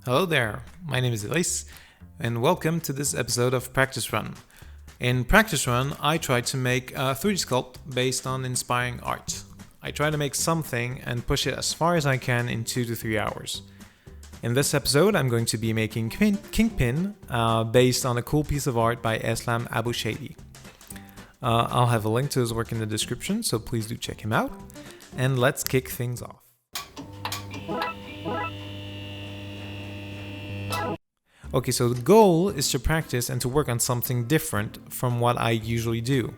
Hello there, my name is Elise, and welcome to this episode of Practice Run. In Practice Run, I try to make a 3D sculpt based on inspiring art. I try to make something and push it as far as I can in 2 to 3 hours. In this episode, I'm going to be making Kingpin based on a cool piece of art by Eslam Aboshady. I'll have a link to his work in the description, so please do check him out. And let's kick things off. Okay, so the goal is to practice and to work on something different from what I usually do.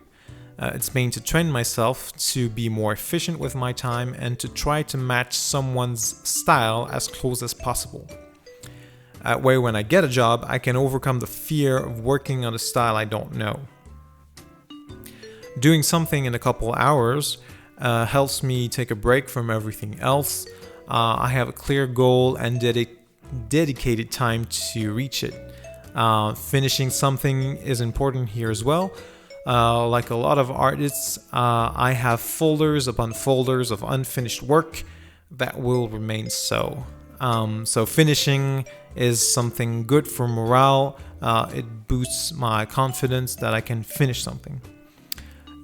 It's meant to train myself to be more efficient with my time and to try to match someone's style as close as possible. Where when I get a job, I can overcome the fear of working on a style I don't know. Doing something in a couple hours helps me take a break from everything else. I have a clear goal and dedicated time to reach it. Finishing something is important here as well. Like a lot of artists, I have folders upon folders of unfinished work that will remain so. So finishing is something good for morale. It boosts my confidence that I can finish something.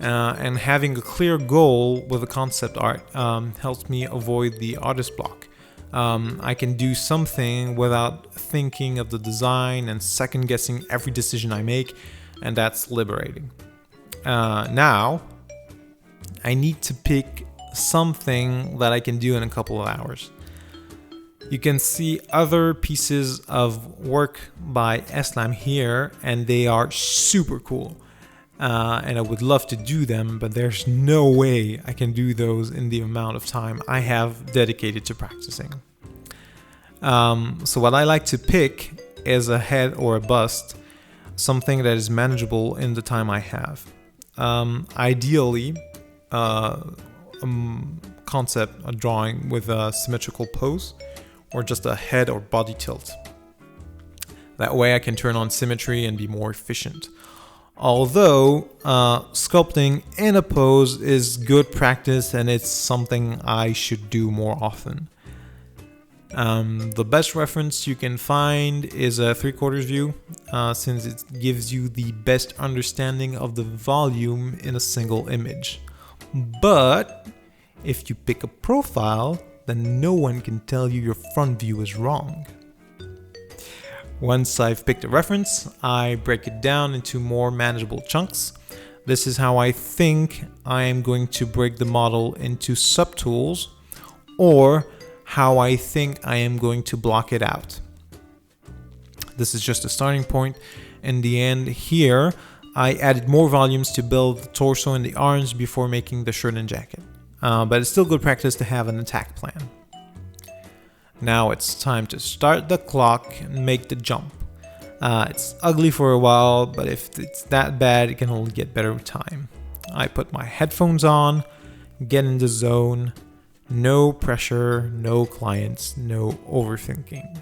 And having a clear goal with a concept art helps me avoid the artist block. I can do something without thinking of the design and second guessing every decision I make, and that's liberating. Now, I need to pick something that I can do in a couple of hours. You can see other pieces of work by Eslam here, and they are super cool. And I would love to do them, but there's no way I can do those in the amount of time I have dedicated to practicing. So what I like to pick is a head or a bust, something that is manageable in the time I have. Ideally, a drawing with a symmetrical pose, or just a head or body tilt. That way I can turn on symmetry and be more efficient. Although sculpting in a pose is good practice and it's something I should do more often. The best reference you can find is a 3/4 view, since it gives you the best understanding of the volume in a single image. But if you pick a profile, then no one can tell you your front view is wrong. Once I've picked a reference, I break it down into more manageable chunks. This is how I think I am going to break the model into subtools, or how I think I am going to block it out. This is just a starting point. In the end here, I added more volumes to build the torso and the arms before making the shirt and jacket. But it's still good practice to have an attack plan. Now it's time to start the clock and make the jump. It's ugly for a while, but if it's that bad, it can only get better with time. I put my headphones on, get in the zone, no pressure, no clients, no overthinking.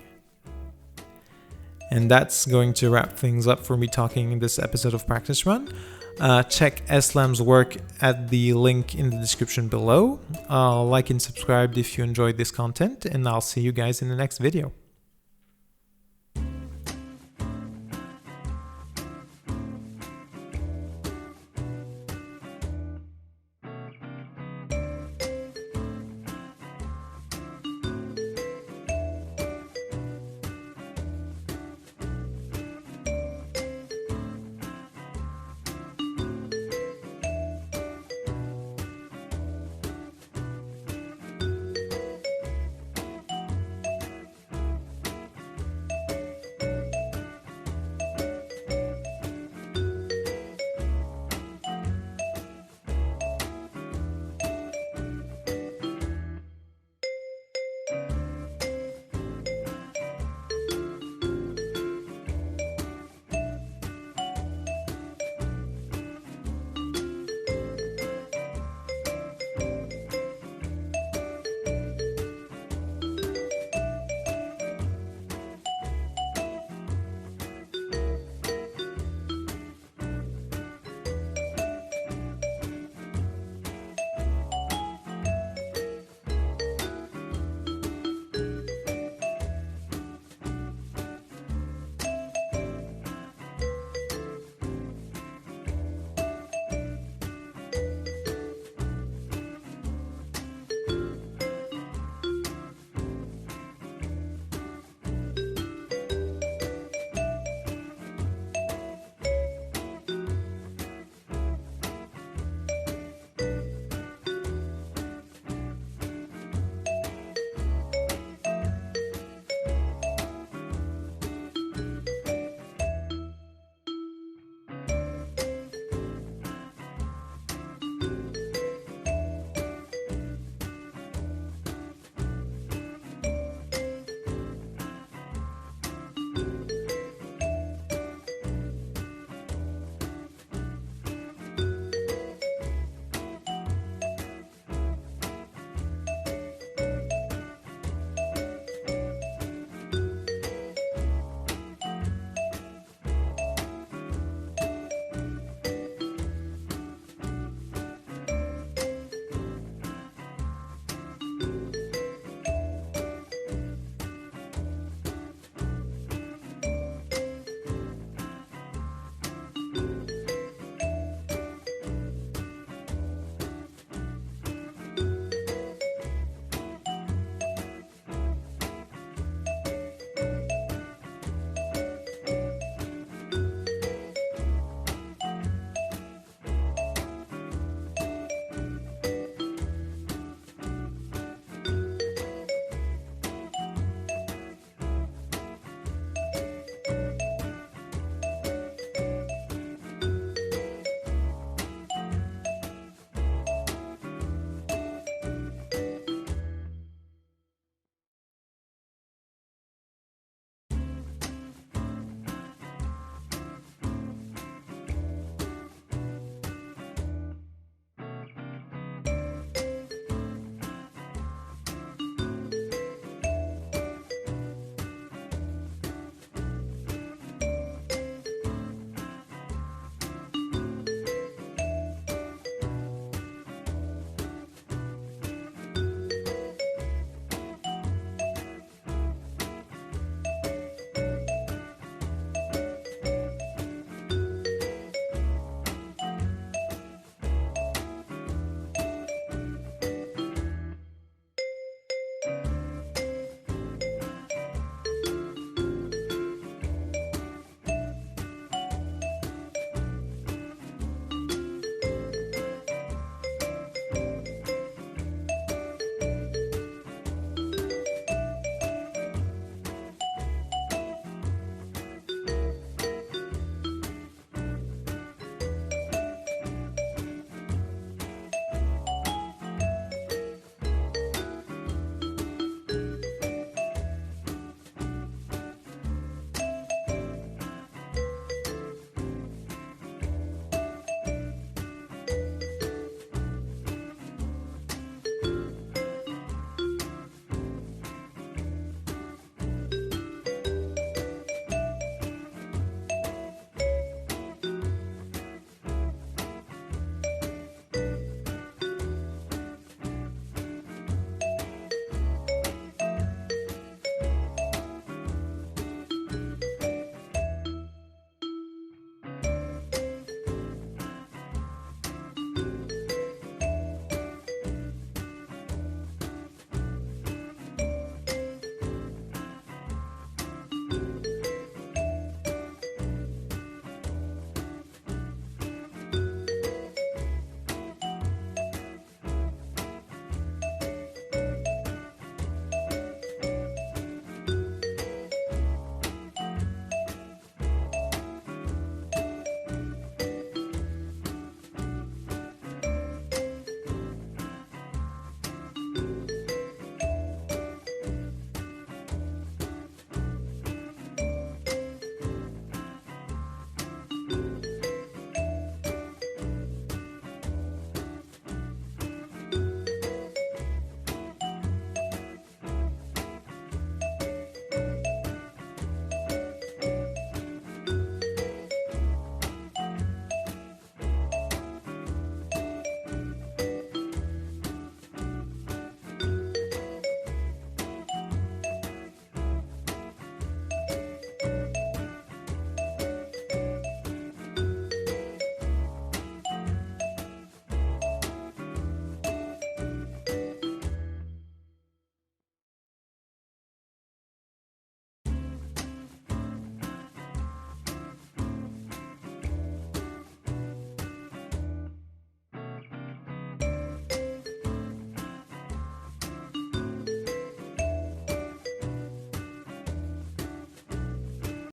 And that's going to wrap things up for me talking in this episode of Practice Run. Check Eslam's work at the link in the description below. Like and subscribe if you enjoyed this content, and I'll see you guys in the next video.